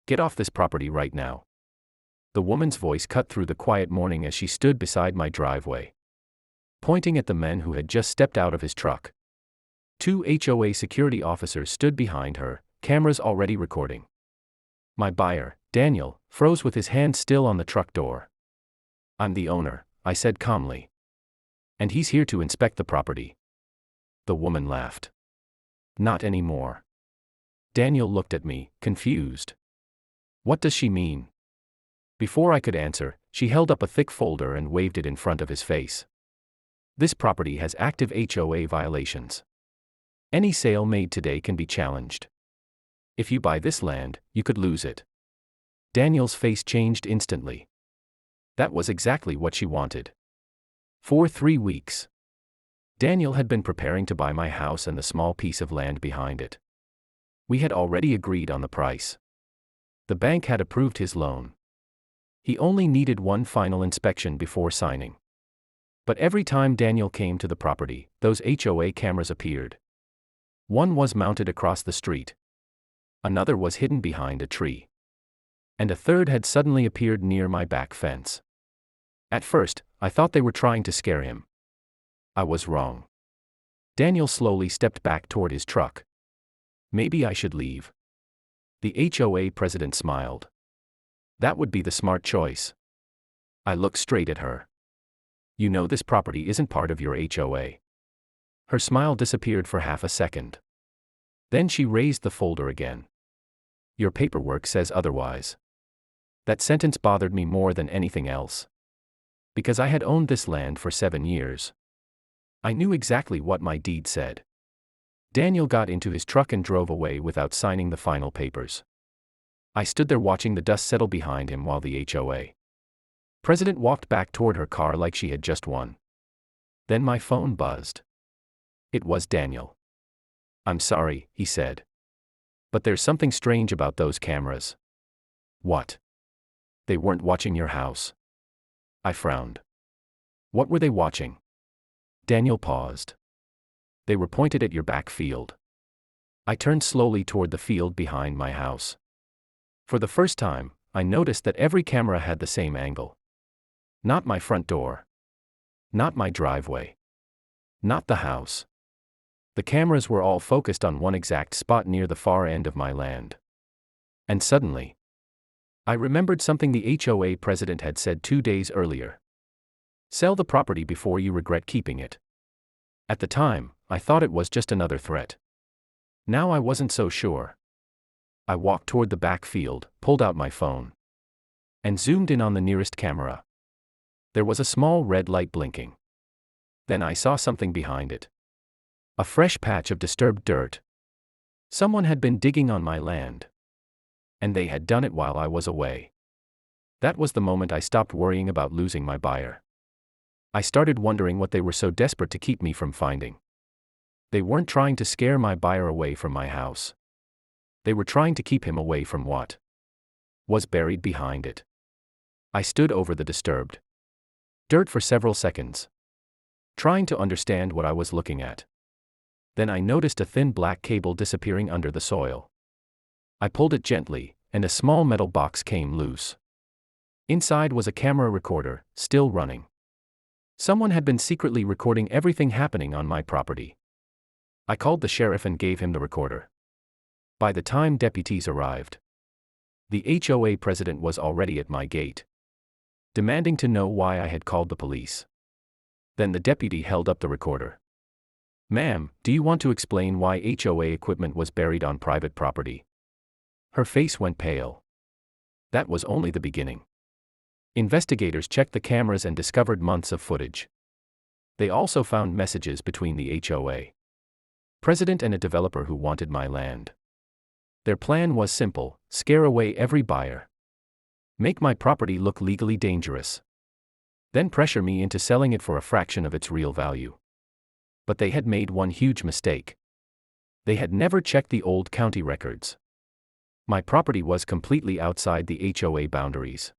Get off this property right now. The woman's voice cut through the quiet morning as she stood beside my driveway, pointing at the man who had just stepped out of his truck. 2 HOA security officers stood behind her, cameras already recording. My buyer, Daniel, froze with his hand still on the truck door. I'm the owner, I said calmly. And he's here to inspect the property. The woman laughed. Not anymore. Daniel looked at me, confused. What does she mean? Before I could answer, she held up a thick folder and waved it in front of his face. This property has active HOA violations. Any sale made today can be challenged. If you buy this land, you could lose it. Daniel's face changed instantly. That was exactly what she wanted. For 3 weeks, Daniel had been preparing to buy my house and the small piece of land behind it. We had already agreed on the price. The bank had approved his loan. He only needed one final inspection before signing. But every time Daniel came to the property, those HOA cameras appeared. One was mounted across the street. Another was hidden behind a tree. And a third had suddenly appeared near my back fence. At first, I thought they were trying to scare him. I was wrong. Daniel slowly stepped back toward his truck. Maybe I should leave. The HOA president smiled. That would be the smart choice. I looked straight at her. You know this property isn't part of your HOA. Her smile disappeared for half a second. Then she raised the folder again. Your paperwork says otherwise. That sentence bothered me more than anything else. Because I had owned this land for 7 years. I knew exactly what my deed said. Daniel got into his truck and drove away without signing the final papers. I stood there watching the dust settle behind him while the HOA president walked back toward her car like she had just won. Then my phone buzzed. It was Daniel. I'm sorry, he said. But there's something strange about those cameras. What? They weren't watching your house. I frowned. What were they watching? Daniel paused. They were pointed at your back field. I turned slowly toward the field behind my house. For the first time, I noticed that every camera had the same angle. Not my front door. Not my driveway. Not the house. The cameras were all focused on one exact spot near the far end of my land. And suddenly, I remembered something the HOA president had said 2 days earlier. Sell the property before you regret keeping it. At the time, I thought it was just another threat. Now I wasn't so sure. I walked toward the back field, pulled out my phone, and zoomed in on the nearest camera. There was a small red light blinking. Then I saw something behind it. A fresh patch of disturbed dirt. Someone had been digging on my land. And they had done it while I was away. That was the moment I stopped worrying about losing my buyer. I started wondering what they were so desperate to keep me from finding. They weren't trying to scare my buyer away from my house. They were trying to keep him away from what was buried behind it. I stood over the disturbed dirt for several seconds, trying to understand what I was looking at. Then I noticed a thin black cable disappearing under the soil. I pulled it gently, and a small metal box came loose. Inside was a camera recorder, still running. Someone had been secretly recording everything happening on my property. I called the sheriff and gave him the recorder. By the time deputies arrived, the HOA president was already at my gate, demanding to know why I had called the police. Then the deputy held up the recorder. Ma'am, do you want to explain why HOA equipment was buried on private property? Her face went pale. That was only the beginning. Investigators checked the cameras and discovered months of footage. They also found messages between the HOA president and a developer who wanted my land. Their plan was simple: scare away every buyer, make my property look legally dangerous, then pressure me into selling it for a fraction of its real value. But they had made one huge mistake. They had never checked the old county records. My property was completely outside the HOA boundaries.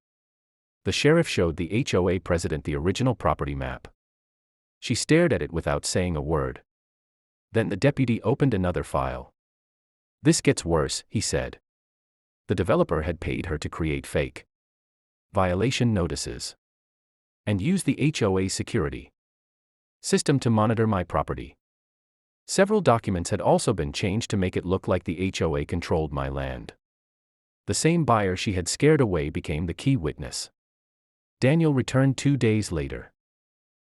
The sheriff showed the HOA president the original property map. She stared at it without saying a word. Then the deputy opened another file. This gets worse, he said. The developer had paid her to create fake violation notices and use the HOA security system to monitor my property. Several documents had also been changed to make it look like the HOA controlled my land. The same buyer she had scared away became the key witness. Daniel returned 2 days later.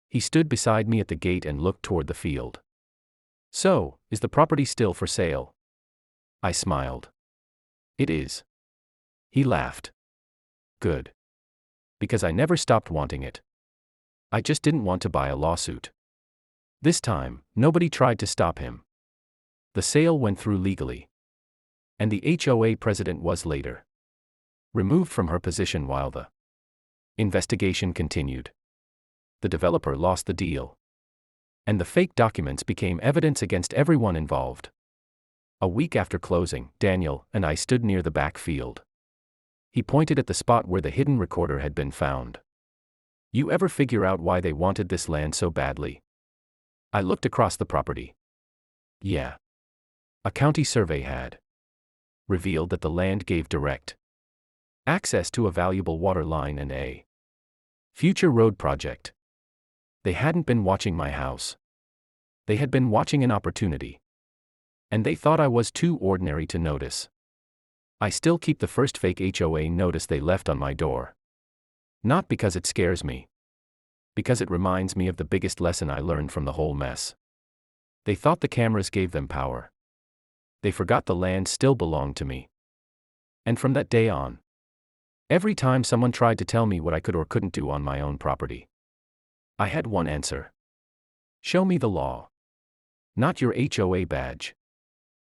He stood beside me at the gate and looked toward the field. "So, is the property still for sale?" I smiled. "It is." He laughed. "Good. Because I never stopped wanting it. I just didn't want to buy a lawsuit." This time, nobody tried to stop him. The sale went through legally. And the HOA president was later removed from her position while the investigation continued. The developer lost the deal. And the fake documents became evidence against everyone involved. A week after closing, Daniel and I stood near the back field. He pointed at the spot where the hidden recorder had been found. "You ever figure out why they wanted this land so badly?" I looked across the property. Yeah. A county survey had revealed that the land gave direct access to a valuable water line and a future road project. They hadn't been watching my house. They had been watching an opportunity. And they thought I was too ordinary to notice. I still keep the first fake HOA notice they left on my door. Not because it scares me. Because it reminds me of the biggest lesson I learned from the whole mess. They thought the cameras gave them power. They forgot the land still belonged to me. And from that day on, every time someone tried to tell me what I could or couldn't do on my own property, I had one answer. Show me the law. Not your HOA badge.